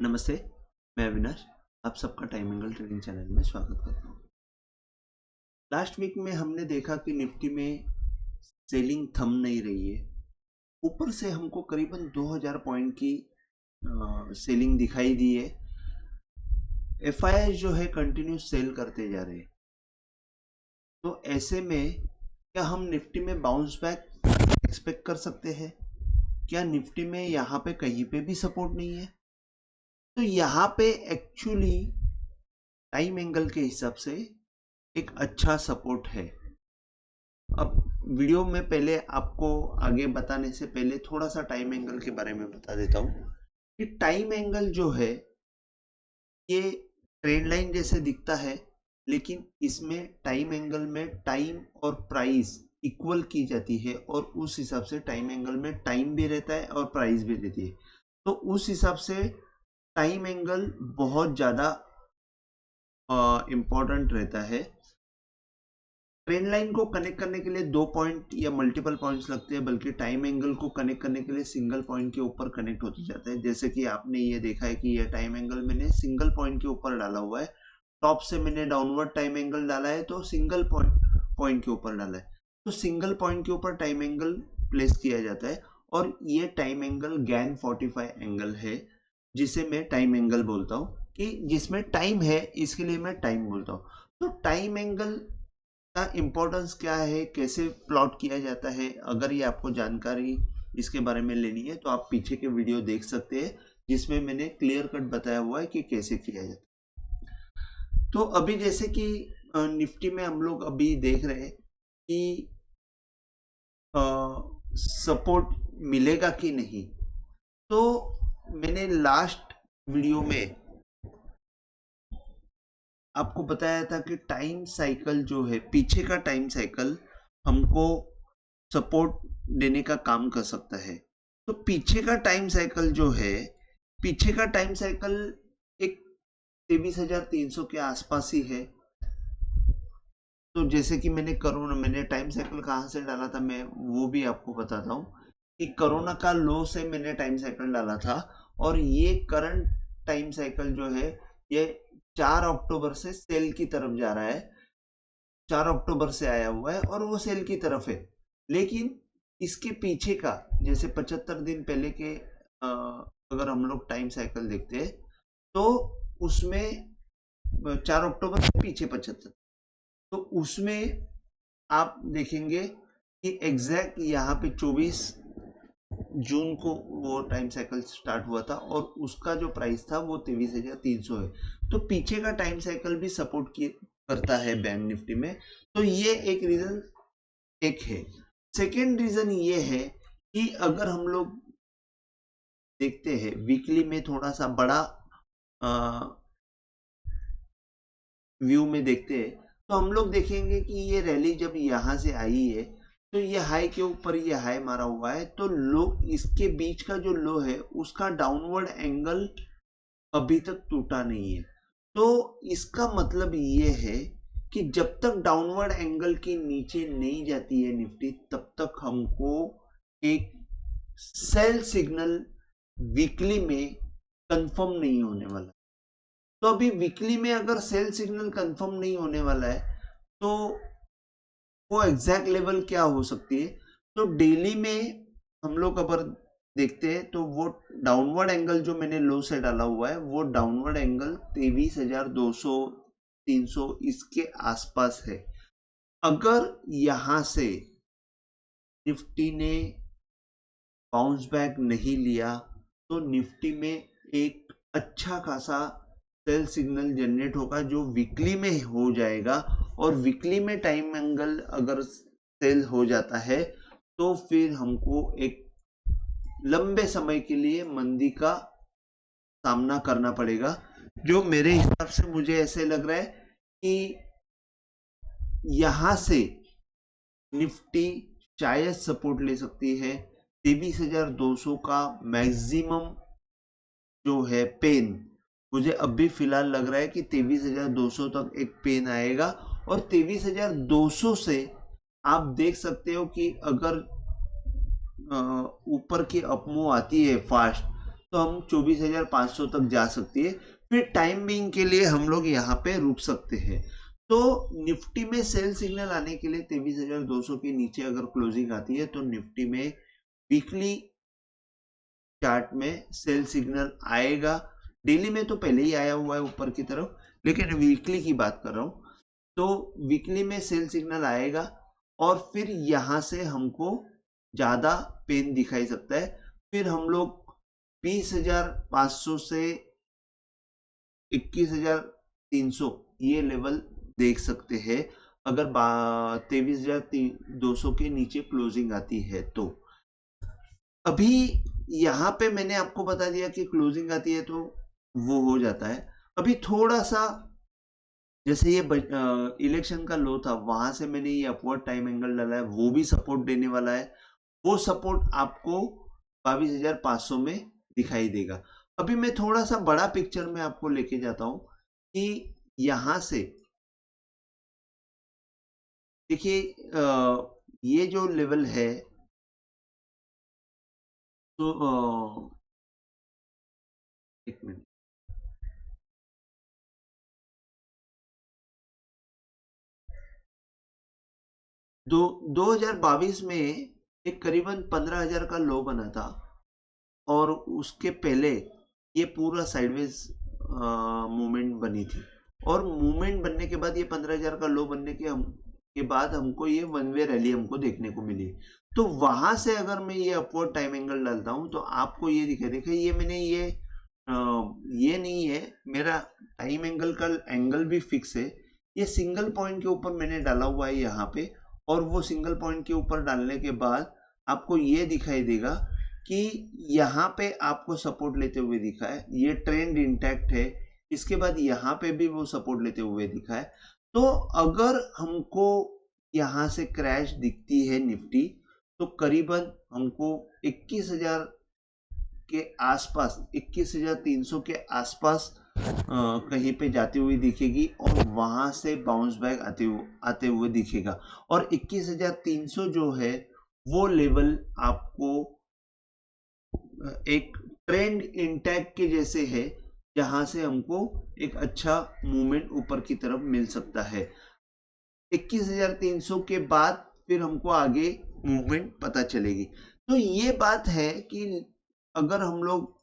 नमस्ते, मैं अविनाश। आप सबका टाइम एंगल ट्रेडिंग चैनल में स्वागत करता हूँ। लास्ट वीक में हमने देखा कि निफ्टी में सेलिंग थम नहीं रही है। ऊपर से हमको करीबन 2000 पॉइंट की सेलिंग दिखाई दी है। एफआईआई जो है कंटिन्यू सेल करते जा रहे हैं। तो ऐसे में क्या हम निफ्टी में बाउंस बैक एक्सपेक्ट कर सकते हैं? क्या निफ्टी में यहाँ पे कहीं पे भी सपोर्ट नहीं है? तो यहाँ पे एक्चुअली टाइम एंगल के हिसाब से एक अच्छा सपोर्ट है। अब वीडियो में पहले आपको आगे बताने से पहले थोड़ा सा टाइम एंगल के बारे में बता देता हूँ कि टाइम एंगल जो है ये ट्रेंड लाइन जैसे दिखता है, लेकिन इसमें टाइम एंगल में टाइम और प्राइस इक्वल की जाती है और उस हिसाब से टाइम एंगल में टाइम भी रहता है और प्राइस भी रहती है। तो उस हिसाब से टाइम एंगल बहुत ज़्यादा इम्पोर्टेंट रहता है। ट्रेंड लाइन को कनेक्ट करने के लिए 2 पॉइंट या मल्टीपल पॉइंट्स लगते हैं, बल्कि टाइम एंगल को कनेक्ट करने के लिए सिंगल पॉइंट के ऊपर कनेक्ट होते जाते हैं। जैसे कि आपने ये देखा है कि ये टाइम एंगल मैंने सिंगल पॉइंट के ऊपर डाला हुआ है। टॉप से मैंने डाउनवर्ड टाइम एंगल डाला है तो सिंगल पॉइंट के ऊपर डाला है। तो सिंगल पॉइंट के ऊपर टाइम एंगल प्लेस किया जाता है और ये टाइम एंगल गैन 45 एंगल है, जिसे मैं टाइम एंगल बोलता हूँ कि जिसमें टाइम है, इसके लिए मैं टाइम बोलता हूँ। तो टाइम एंगल का इम्पोर्टेंस क्या है, कैसे प्लॉट किया जाता है, अगर ये आपको जानकारी इसके बारे में लेनी है तो आप पीछे के वीडियो देख सकते हैं, जिसमें मैंने क्लियर कट बताया हुआ है कि कैसे किया जाता है। तो अभी जैसे कि निफ्टी में हम लोग अभी देख रहे हैं कि सपोर्ट मिलेगा कि नहीं। तो मैंने लास्ट वीडियो में आपको बताया था कि टाइम साइकिल जो है, पीछे का टाइम साइकिल हमको सपोर्ट देने का काम कर सकता है। तो पीछे का टाइम साइकिल जो है, पीछे का टाइम साइकिल एक 23,300 के आसपास ही है। तो जैसे कि मैंने टाइम साइकिल कहाँ से डाला था, मैं वो भी आपको बताता हूँ कि कोरोना का लो से मैंने टाइम साइकिल डाला था और ये करंट टाइम साइकिल जो है ये 4 अक्टूबर से सेल की तरफ जा रहा है। 4 अक्टूबर से आया हुआ है और वो सेल की तरफ है। लेकिन इसके पीछे का, जैसे 75 दिन पहले के अगर हम लोग टाइम साइकिल देखते हैं तो उसमें 4 अक्टूबर से पीछे 75, तो उसमें आप देखेंगे कि एग्जैक्ट यहाँ पे 24 जून को वो टाइम साइकिल स्टार्ट हुआ था और उसका जो प्राइस था वो 23,300 है। तो पीछे का टाइम साइकिल भी सपोर्ट करता है बैंक निफ्टी में। तो ये एक रीजन एक है। सेकेंड रीजन ये है कि अगर हम लोग देखते हैं वीकली में थोड़ा सा बड़ा व्यू में देखते हैं तो हम लोग देखेंगे कि ये रैली जब यहाँ से आई है तो ये हाई के ऊपर ये हाई मारा हुआ है, तो लो इसके बीच का जो लो है उसका डाउनवर्ड एंगल अभी तक टूटा नहीं है। तो इसका मतलब ये है कि जब तक डाउनवर्ड एंगल के नीचे नहीं जाती है निफ्टी, तब तक हमको एक सेल सिग्नल वीकली में कंफर्म नहीं होने वाला। तो अभी वीकली में अगर सेल सिग्नल कंफर्म नहीं होने वाला है तो वो एग्जैक्ट लेवल क्या हो सकती है। तो डेली में हम लोग अगर देखते हैं तो वो डाउनवर्ड एंगल जो मैंने लो से डाला हुआ है वो डाउनवर्ड एंगल 23,200 300 इसके आसपास है। अगर यहां से निफ्टी ने बाउंस बैक नहीं लिया तो निफ्टी में एक अच्छा खासा सेल सिग्नल जनरेट होगा जो वीकली में हो जाएगा और वीकली में टाइम एंगल अगर सेल हो जाता है तो फिर हमको एक लंबे समय के लिए मंदी का सामना करना पड़ेगा, जो मेरे हिसाब से मुझे ऐसे लग रहा है कि यहां से निफ्टी शायद सपोर्ट ले सकती है 23,200 का मैक्सिमम जो है पेन। मुझे अभी फिलहाल लग रहा है कि 23,200 तक एक पेन आएगा और 23,200 से आप देख सकते हो कि अगर ऊपर की अपमूव आती है फास्ट तो हम 24,500 तक जा सकती है। फिर टाइम बीइंग के लिए हम लोग यहाँ पे रुक सकते हैं। तो निफ्टी में सेल सिग्नल आने के लिए 23,200 के नीचे अगर क्लोजिंग आती है तो निफ्टी में वीकली चार्ट में सेल सिग्नल आएगा। डेली में तो पहले ही आया हुआ है ऊपर की तरफ, लेकिन वीकली की बात कर रहा हूं। तो वीकली में सेल सिग्नल आएगा और फिर यहां से हमको ज्यादा पेन दिखाई सकता है। फिर हम लोग 20,500 से 21,300 ये लेवल देख सकते हैं अगर 23,200 के नीचे क्लोजिंग आती है तो। अभी यहाँ पे मैंने आपको बता दिया कि क्लोजिंग आती है तो वो हो जाता है। अभी थोड़ा सा जैसे ये इलेक्शन का लो था, वहां से मैंने ये अपवर्ड टाइम एंगल डाला है, वो भी सपोर्ट देने वाला है। वो सपोर्ट आपको 22,500 में दिखाई देगा। अभी मैं थोड़ा सा बड़ा पिक्चर में आपको लेके जाता हूं कि यहां से देखिए ये जो लेवल है तो एक मिनट, 2022 में एक करीबन 15,000 का लो बना था और उसके पहले ये पूरा साइडवेज मूवमेंट बनी थी। और मूवमेंट बनने के बाद ये 15,000 का लो बनने के बाद हमको ये वन वे रैली हमको देखने को मिली। तो वहां से अगर मैं ये अपवर्ड टाइम एंगल डालता हूं तो आपको ये दिखे, देखिए ये मैंने ये नहीं है, मेरा टाइम एंगल का एंगल भी फिक्स है। ये सिंगल पॉइंट के ऊपर मैंने डाला हुआ है यहाँ पे, और वो सिंगल पॉइंट के ऊपर डालने के बाद आपको ये दिखाई देगा कि यहाँ पे आपको सपोर्ट लेते हुए दिखा है, ये ट्रेंड इंटैक्ट है। इसके बाद यहाँ पे भी वो सपोर्ट लेते हुए दिखा है। तो अगर हमको यहाँ से क्रैश दिखती है निफ्टी, तो करीबन हमको 21,000 के आसपास, 21,300 के आसपास कहीं पे जाती हुई दिखेगी और वहां से बाउंस बैक आते हुए दिखेगा। और 21,300 जो है वो लेवल आपको एक ट्रेंड इंटैक्ट के जैसे है, जहां से हमको एक अच्छा मूवमेंट ऊपर की तरफ मिल सकता है। 21,300 के बाद फिर हमको आगे मूवमेंट पता चलेगी। तो ये बात है कि अगर हम लोग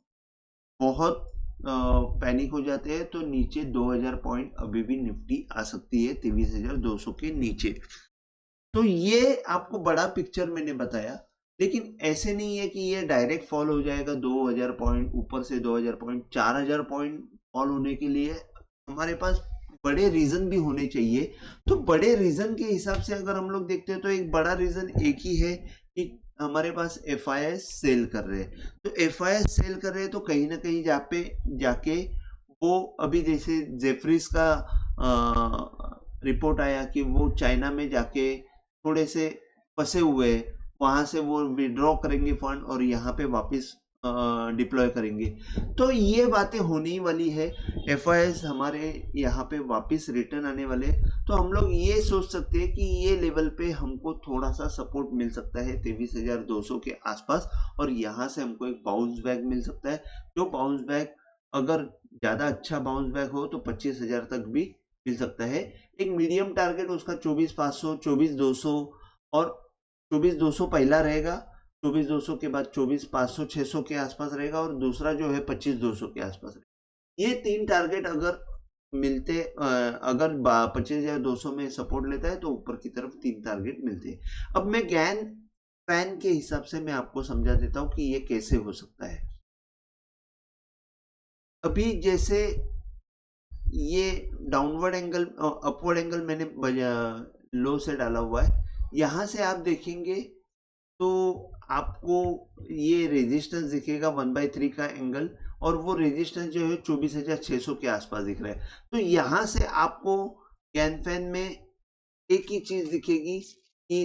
बहुत पैनिक हो जाते हैं तो नीचे 2,000 पॉइंट अभी भी निफ्टी आ सकती है 23,200 के नीचे। तो ये आपको बड़ा पिक्चर मैंने बताया, लेकिन ऐसे नहीं है कि ये डायरेक्ट फॉल हो जाएगा 2,000 पॉइंट, ऊपर से 2,000 पॉइंट, 4,000 पॉइंट फॉल होने के लिए हमारे पास बड़े रीजन भी होने चाहिए। तो बड़े रीजन के हिसाब से अगर हम लोग देखते हैं तो एक बड़ा रीजन एक ही है कि हमारे पास FIS सेल कर रहे हैं। तो FIS सेल कर रहे हैं तो कहीं ना कहीं जाके वो अभी जैसे जेफरीज का रिपोर्ट आया कि वो चाइना में जाके थोड़े से फंसे हुए हैं, वहां से वो विड्रॉ करेंगे फंड और यहाँ पे वापस डिप्लॉय करेंगे। तो ये बातें होने वाली है, FIS हमारे यहाँ पे वापस रिटर्न आने वाले। तो हम लोग ये सोच सकते हैं कि ये लेवल पे हमको थोड़ा सा सपोर्ट मिल सकता है 23,200 के आसपास, और यहाँ से हमको एक बाउंस बैक मिल सकता है। जो बाउंस बैक अगर ज्यादा अच्छा बाउंस बैक हो तो 25,000 तक भी मिल सकता है। एक मीडियम टारगेट उसका 24,500, 24,200 और 24,200 पहला रहेगा, 24,200 के बाद 24,500, 600 के आसपास रहेगा, और दूसरा जो है 25,200 के आसपास रहेगा। ये तीन टारगेट अगर मिलते, अगर 25,200 में सपोर्ट लेता है तो ऊपर की तरफ तीन टारगेट मिलते हैं। अब मैं गैन फैन के हिसाब से मैं आपको समझा देता हूं कि ये कैसे हो सकता है। अभी जैसे ये डाउनवर्ड एंगल, अपवर्ड एंगल मैंने लो से डाला हुआ है, यहां से आप देखेंगे तो आपको ये रेजिस्टेंस दिखेगा 1/3 का एंगल, और वो रेजिस्टेंस जो है 24,600 के आसपास दिख रहा है। तो यहां से आपको कैन फैन में एक ही चीज दिखेगी कि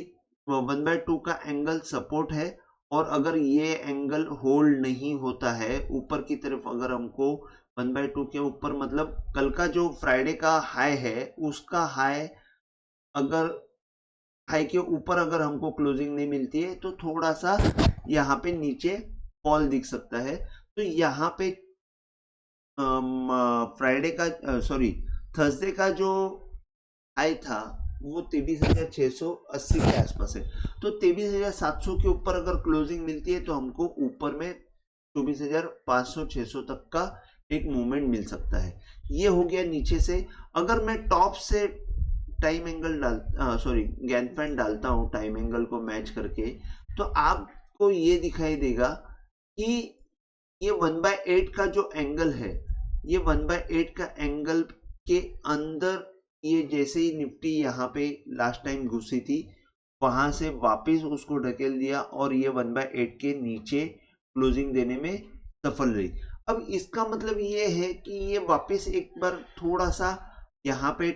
1/2 का एंगल सपोर्ट है, और अगर ये एंगल होल्ड नहीं होता है ऊपर की तरफ, अगर हमको 1/2 के ऊपर, मतलब कल का जो फ्राइडे का हाई है उसका हाई, अगर हाई के ऊपर अगर हमको क्लोजिंग नहीं मिलती है तो थोड़ा सा यहाँ पे नीचे फॉल दिख सकता है। तो यहाँ पे फ्राइडे का सॉरी थर्सडे का जो हाई था वो 23,680 के आसपास है। तो 23,700 के ऊपर अगर क्लोजिंग मिलती है तो हमको ऊपर में 24,500-600 तक का एक मूवमेंट मिल सकता है। ये हो गया नीचे से। अगर मैं टॉप से टाइम एंगल गैन डालता हूँ टाइम एंगल को मैच करके, तो आपको ये दिखाई देगा कि ये 1/8 का जो एंगल है, ये 1/8 का एंगल के अंदर ये जैसे ही निफ्टी यहाँ पे लास्ट टाइम घुसी थी, वहां से वापस उसको ढकेल दिया और ये 1/8 के नीचे क्लोजिंग देने में सफल रही। अब इसका मतलब ये है कि ये वापस एक बार थोड़ा सा यहाँ पे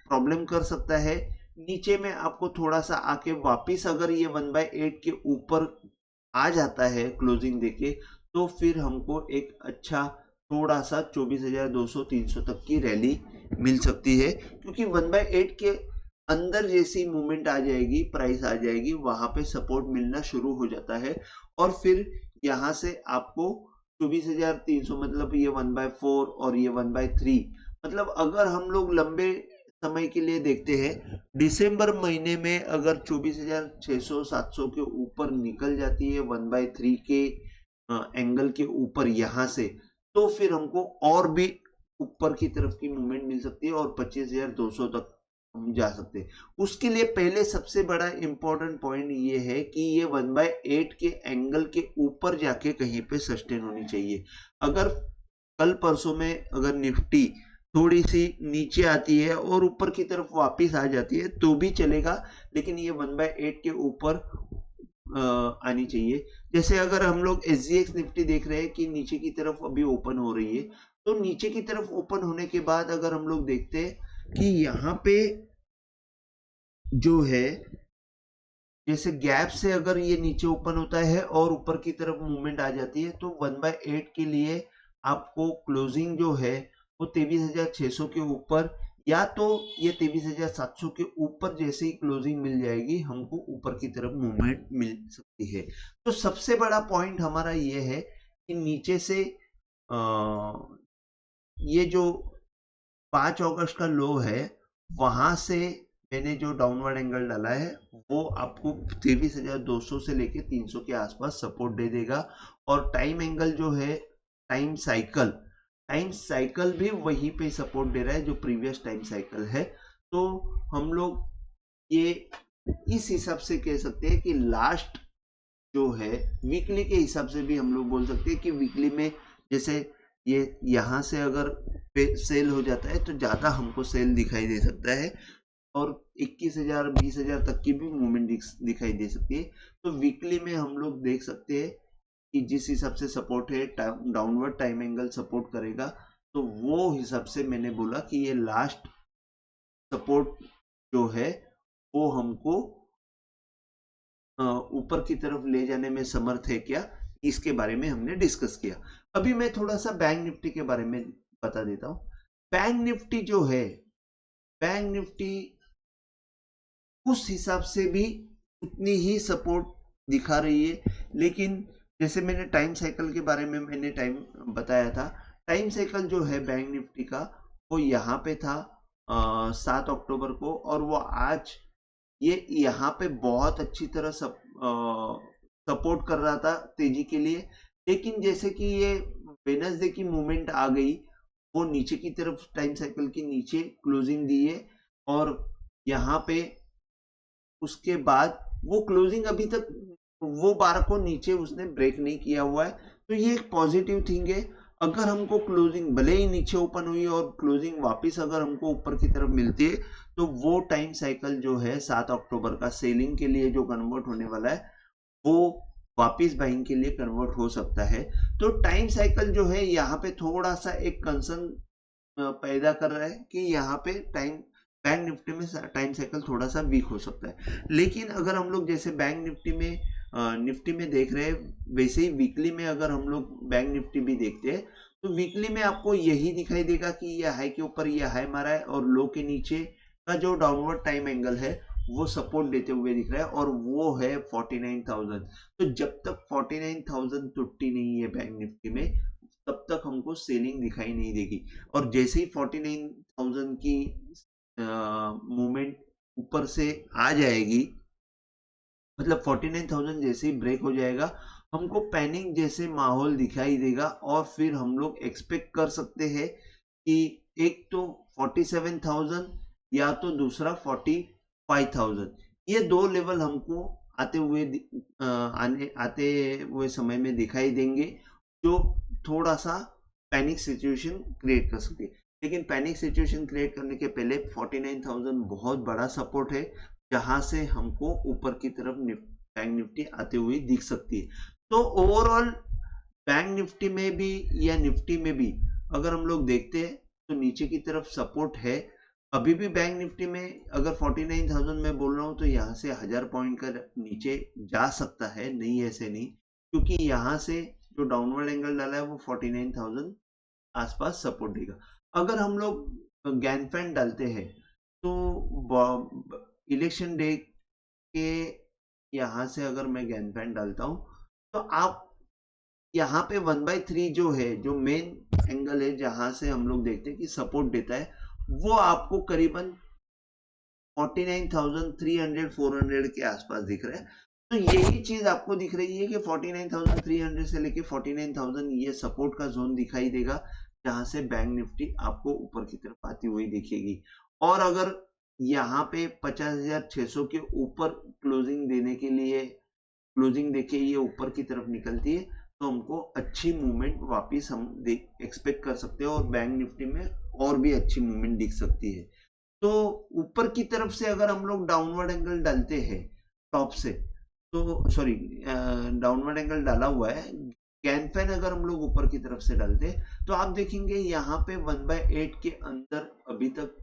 प्रॉब्लम कर सकता है। नीचे में आपको थोड़ा सा आके वापस अगर ये 1/8 के ऊपर आ जाता है क्लोजिंग देके, तो फिर हमको एक अच्छा थोड़ा सा 24,200-300 तक की रैली मिल सकती है, क्योंकि 1/8 के अंदर जैसी मूवमेंट आ जाएगी, प्राइस आ जाएगी, वहां पे सपोर्ट मिलना शुरू हो जाता है और फिर यहाँ से आपको 24,300 मतलब ये 1/4 और ये 1/3 मतलब अगर हम लोग लंबे समय के लिए देखते हैं, दिसंबर महीने में अगर 24,600-700 के ऊपर निकल जाती है 1/3 के एंगल के ऊपर यहाँ से, तो फिर हमको और भी ऊपर की तरफ की मूवमेंट मिल सकती है और 25,200 तक हम जा सकते हैं। उसके लिए पहले सबसे बड़ा इंपॉर्टेंट पॉइंट ये है कि ये 1/8 के एंगल के ऊपर जाके कहीं पे सस्टेन होनी चाहिए। अगर कल परसों में अगर निफ्टी थोड़ी सी नीचे आती है और ऊपर की तरफ वापस आ जाती है तो भी चलेगा, लेकिन ये 1/8 के ऊपर आनी चाहिए। जैसे अगर हम लोग SGX निफ्टी देख रहे हैं कि नीचे की तरफ अभी ओपन हो रही है, तो नीचे की तरफ ओपन होने के बाद अगर हम लोग देखते हैं कि यहाँ पे जो है जैसे गैप से अगर ये नीचे ओपन होता है और ऊपर की तरफ मूवमेंट आ जाती है, तो 1/8 के लिए आपको क्लोजिंग जो है वो 23,600 के ऊपर या तो ये 23,700 के ऊपर जैसे ही क्लोजिंग मिल जाएगी, हमको ऊपर की तरफ मूवमेंट मिल सकती है। तो सबसे बड़ा पॉइंट हमारा ये है कि नीचे से ये जो 5 अगस्त का लो है, वहां से मैंने जो डाउनवर्ड एंगल डाला है वो आपको 23,200 से लेके 300 के आसपास सपोर्ट दे देगा। और टाइम एंगल जो है, टाइम साइकिल भी वहीं पे सपोर्ट दे रहा है जो प्रीवियस टाइम साइकिल है। तो हम लोग ये इस हिसाब से कह सकते हैं कि लास्ट जो है वीकली के हिसाब से भी हम लोग बोल सकते हैं कि वीकली में जैसे ये यहाँ से अगर सेल हो जाता है तो ज्यादा हमको सेल दिखाई दे सकता है और 21,000 20,000 तक की भी मूवमेंट दिखाई दे सकती है। तो वीकली में हम लोग देख सकते हैं कि जिस हिसाब से सपोर्ट है, डाउनवर्ड टाइम एंगल सपोर्ट करेगा, तो वो हिसाब से मैंने बोला कि ये लास्ट सपोर्ट जो है वो हमको ऊपर की तरफ ले जाने में समर्थ है क्या, इसके बारे में हमने डिस्कस किया। अभी मैं थोड़ा सा बैंक निफ्टी के बारे में बता देता हूं। बैंक निफ्टी जो है, बैंक निफ्टी उस हिसाब से भी उतनी ही सपोर्ट दिखा रही है, लेकिन जैसे मैंने टाइम साइकिल के बारे में मैंने टाइम बताया था, टाइम साइकिल जो है बैंक निफ्टी का वो यहाँ पे था 7 अक्टूबर को, और वो आज ये यहाँ पे बहुत अच्छी तरह सपोर्ट कर रहा था तेजी के लिए। लेकिन जैसे कि ये वेडनेसडे की मूवमेंट आ गई, वो नीचे की तरफ टाइम साइकिल की नीचे क्लोजिंग दी है और यहाँ पे उसके बाद वो क्लोजिंग अभी तक वो बार को नीचे उसने ब्रेक नहीं किया हुआ है। तो ये एक पॉजिटिव थिंग है। अगर हमको क्लोजिंग भले ही नीचे ओपन हुई और क्लोजिंग वापस अगर हमको ऊपर की तरफ मिलती है, तो वो टाइम साइकिल जो है 7 अक्टूबर का सेलिंग के लिए जो कन्वर्ट होने वाला है, वो वापस बाइंग के लिए कन्वर्ट हो सकता है। तो टाइम साइकिल जो है यहाँ पे थोड़ा सा एक कंसर्न पैदा कर रहा है कि यहाँ पे बैंक निफ्टी में टाइम साइकिल थोड़ा सा वीक हो सकता है। लेकिन अगर हम लोग जैसे बैंक निफ्टी में देख रहे हैं, वैसे ही वीकली में अगर हम लोग बैंक निफ्टी भी देखते हैं, तो वीकली में आपको यही दिखाई देगा कि ये हाई के ऊपर ये हाई मारा है और लो के नीचे का जो डाउनवर्ड टाइम एंगल है वो सपोर्ट देते हुए दिख रहा है और वो है 49,000। तो जब तक 49,000 टूटती नहीं है बैंक निफ्टी में तब तक हमको सेलिंग दिखाई नहीं देगी। और जैसे ही 49,000 की मूवमेंट ऊपर से आ जाएगी, मतलब 49,000 जैसे ही ब्रेक हो जाएगा, हमको पैनिक जैसे माहौल दिखाई देगा और फिर हम लोग एक्सपेक्ट कर सकते हैं कि एक तो 47,000 या तो दूसरा 45,000, ये दो लेवल हमको आते हुए समय में दिखाई देंगे, जो थोड़ा सा पैनिक सिचुएशन क्रिएट कर सकती है। लेकिन पैनिक सिचुएशन क्रिएट करने के पहले 49,000 बहुत बड़ा सपोर्ट है, जहां से हमको ऊपर की तरफ बैंक निफ्टी आते हुए दिख सकती है। तो ओवरऑल बैंक निफ्टी में भी या निफ्टी में भी अगर हम लोग देखते हैं तो नीचे की तरफ सपोर्ट है अभी भी बैंक निफ्टी में। अगर 49,000 में बोल रहा हूं तो यहाँ से 1000 पॉइंट का नीचे जा सकता है, नहीं ऐसे नहीं, क्योंकि यहाँ से जो डाउनवर्ड एंगल डाला है वो 49,000 आसपास सपोर्ट देगा। अगर हम लोग गैनफैन डालते हैं तो इलेक्शन डे के यहाँ से अगर मैं गैनफैन डालता हूं तो आप यहाँ पे 1/3 जो है, जो मेन एंगल है जहां से हम लोग देखते हैं कि सपोर्ट देता है, वो आपको करीबन 49,300 400 के आसपास दिख रहा है। तो यही चीज आपको दिख रही है कि 49,300 से लेके 49,000 ये सपोर्ट का जोन दिखाई देगा, जहां से बैंक निफ्टी आपको ऊपर की तरफ आती हुई दिखेगी। और अगर यहाँ पे 50,600 के ऊपर क्लोजिंग देने के लिए क्लोजिंग देखिए ये ऊपर की तरफ निकलती है तो हमको अच्छी मूवमेंट वापस हम एक्सपेक्ट कर सकते हैं और बैंक निफ्टी में और भी अच्छी मूवमेंट दिख सकती है। तो ऊपर की तरफ से अगर हम लोग डाउनवर्ड एंगल डालते हैं टॉप से, तो सॉरी डाउनवर्ड एंगल डाला हुआ है, कैनफैन अगर हम लोग ऊपर की तरफ से डालते हैं तो आप देखेंगे यहाँ पे 1/8 के अंदर अभी तक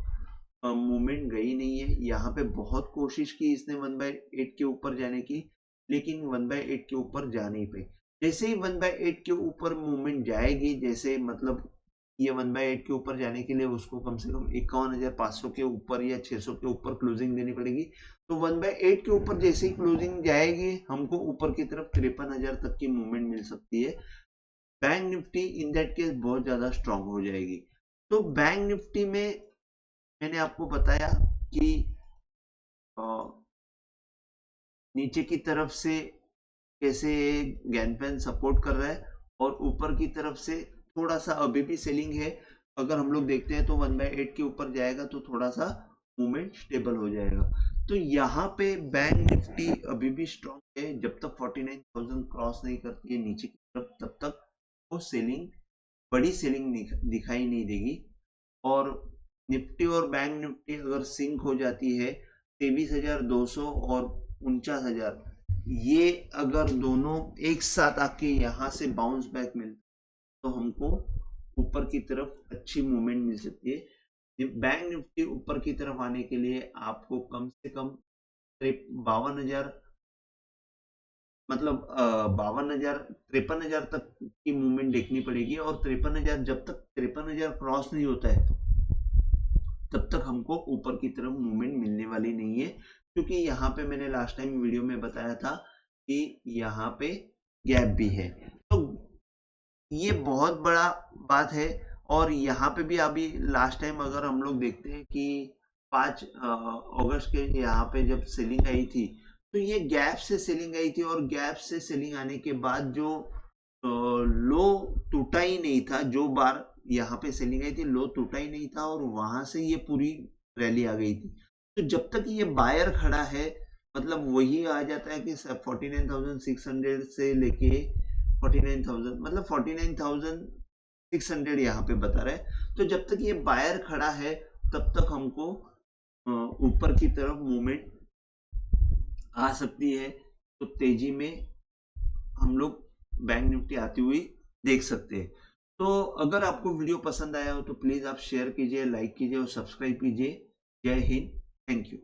मूवमेंट गई नहीं है। यहाँ पे बहुत कोशिश की इसने 1/8 के ऊपर जाने की, लेकिन 1/8 के ऊपर जा नहीं पाई। जैसे ही 1/8 के ऊपर मूवमेंट जाएगी, जैसे मतलब ये 1/8 के ऊपर जाने के लिए उसको कम से कम 51,500 के ऊपर या 600 के ऊपर क्लोजिंग देनी पड़ेगी। तो 1/8 के ऊपर जैसे ही क्लोजिंग जाएगी हमको ऊपर की तरफ 53,000 तक की मूवमेंट मिल सकती है। Bank Nifty in that case बहुत ज्यादा स्ट्रांग हो जाएगी। तो बैंक निफ्टी में मैंने आपको बताया कि नीचे की तरफ से कैसे गैनफैन सपोर्ट कर रहा है और ऊपर की तरफ से थोड़ा सा अभी भी सेलिंग है। अगर हम लोग देखते हैं तो 1/8 के ऊपर जाएगा तो थोड़ा सा मूवमेंट स्टेबल हो जाएगा। तो यहाँ पे बैंक निफ्टी अभी भी स्ट्रॉन्ग है, जब तक 49,000 क्रॉस नहीं करती है नीचे की तरफ तब तक वो सेलिंग, बड़ी सेलिंग दिखाई नहीं देगी। और निफ्टी और बैंक निफ्टी अगर सिंक हो जाती है 23,200 और 49,000, ये अगर दोनों एक साथ आके यहाँ से बाउंस बैक मिलता तो हमको ऊपर की तरफ अच्छी मूवमेंट मिल सकती है। बैंक निफ्टी ऊपर की तरफ आने के लिए आपको कम से कम 52,000 मतलब 52,000 53,000 तक की मूवमेंट देखनी पड़ेगी। और 53,000 जब तक 53,000 क्रॉस नहीं होता है तब तक हमको ऊपर की तरफ मूवमेंट मिलने वाली नहीं है, क्योंकि यहाँ पे मैंने लास्ट टाइम वीडियो में बताया था कि यहाँ पे गैप भी है। तो ये बहुत बड़ा बात है। और यहाँ पे भी अभी लास्ट टाइम अगर हम लोग देखते हैं कि 5 अगस्त के यहाँ पे जब सेलिंग आई थी तो ये गैप से सेलिंग आई थी, और गैप से सेलिंग आने के बाद जो लो टूटा ही नहीं था, जो बार यहाँ पे सेलिंग आई थी लो टूटा ही नहीं था और वहां से ये पूरी रैली आ गई थी। तो जब तक ये बायर खड़ा है, मतलब वही आ जाता है कि 49,600 से लेके 49,000, मतलब 49,600 यहाँ पे बता रहा है। तो जब तक ये बायर खड़ा है तब तक हमको ऊपर की तरफ मूवमेंट आ सकती है। तो तेजी में हम लोग बैंक निफ्टी आती हुई देख सकते हैं। तो अगर आपको वीडियो पसंद आया हो तो प्लीज आप शेयर कीजिए, लाइक कीजिए और सब्सक्राइब कीजिए। जय हिंद, थैंक यू।